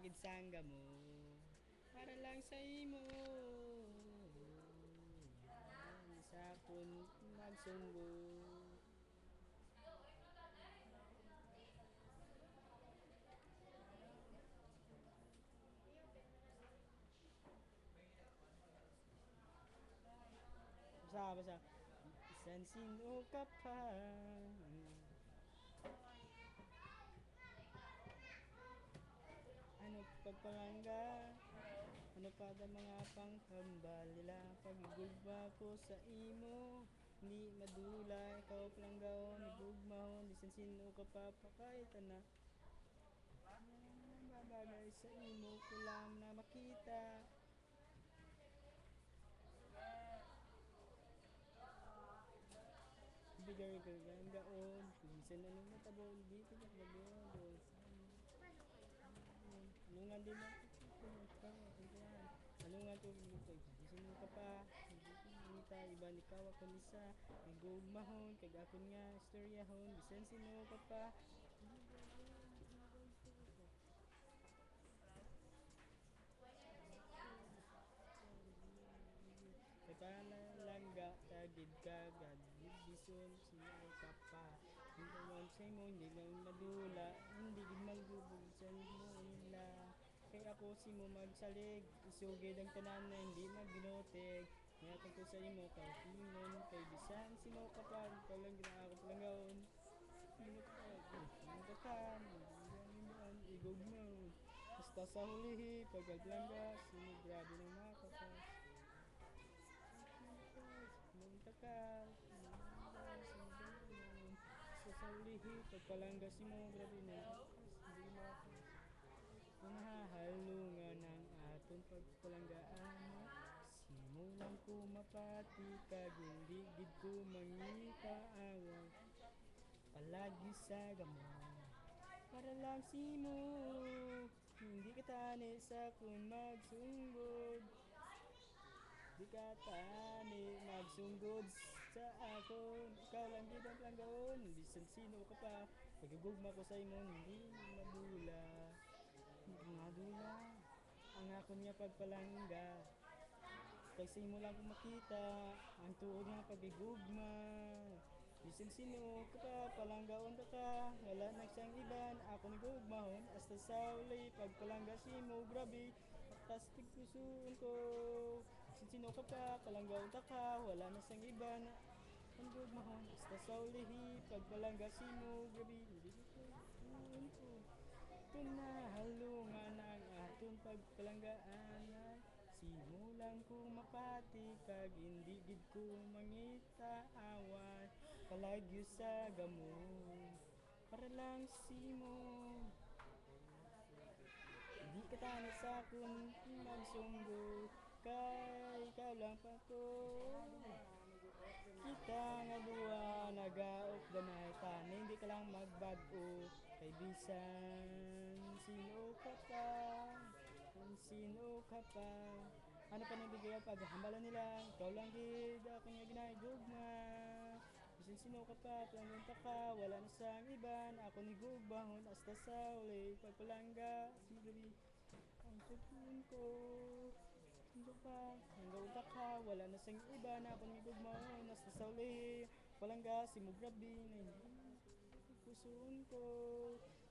gid sangga mo para lang sa imo sa akon magsunggo. Basa. Bisan sino ka pa. Ano pagpalangga, ano pa da mga pangkambal nila pagigugma ko sa imo. Hindi madula, ikaw palanggaon, igugmahon, bisan sino ka pa pakaita na. Babagay sa imo ko lang na makita. Bigay ko ang gaon, minsan ano matabo, dito na magod. Lungan din na ano nga to luto sino ka pa hindi ta iba ni kawa kun isa igugmahon kag akon nga istoryahon bisan sino ka pa Katalangga tagid ka gadbison sino ka pa hindi man sa mo hindi lang madula hindi gid magubog sa mo nila kay ako si mo magsalig isugid ang tanan na hindi maginotig Mayatag ko sa imo kay tingon kay bisan si mo kapag palang gina ako palanggaon hindi mo ka igog mo basta sa hulihi pagkaglangga sinigrado ng mga kapas Munta ka, sa ulihi, pagpalangga si mo, grabe na. Hindi mo ako. Kung hahalungan ng aton pagpalanggaan, simulang ko mapati kag hindi gid ko mangitaawag. Palagi sa gamon, para lang si mo, hindi ka tani sa kung magsunggod. Di ka tani magsunggod sa akon ikaw lang gid ang langgaon bisan sino ka pa pagugugma ko sa imong hindi madula ang akon nga pagpalangga kay sa imo lang ko makita ang tuod nga pagigugma bisan sino ka pa palanggaon ka wala na siyang iban ako ni gugmahon hasta sa uli pagpalangga si mo grabe Tastig pusoon ko Sino ka pa, palanggaon ta ka Wala na sang iba na Ang gugmahon, basta sa ulihi Pagbalanggasin mo, grabe Hindi ko ko Tunahalungan ang atong pagpalanggaan Simulan ko mapati Kag hindi gid ko mangita awan Palagyo sa gamon Para lang simo Di ka tani sa akong magsunggo Kay ikaw lang pa ko Kita nga duwa nagaop ganay tani Hindi ka lang magbago Kay bisan sino ka pa Kung sino ka pa Ano pa nabigay ang paghahambalan nila Ikaw lang gid ako nga ginagugma Bisan sino ka pa, planunta ka, wala na sang iban Ako ni gugbahon, hasta sa uli Pagpalangga, sigabi Ang sapun ko Sino pa, hanggang ka, wala na sang iban Ako ni gugbahon, hasta sa uli Palangga, si mo grabe na hindi Pusoon ko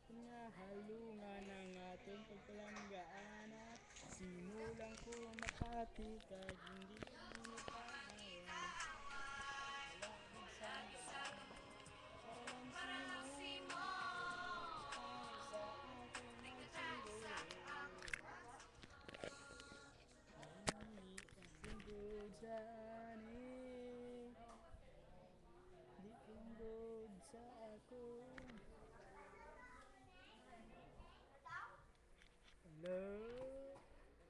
Kanya halungan ng ating pagpalanggaan Simulang ko makati Kag hindi pa Para lang si mo Sa aking magsunggol Sunggod sa ani Di sunggod sa ako Hello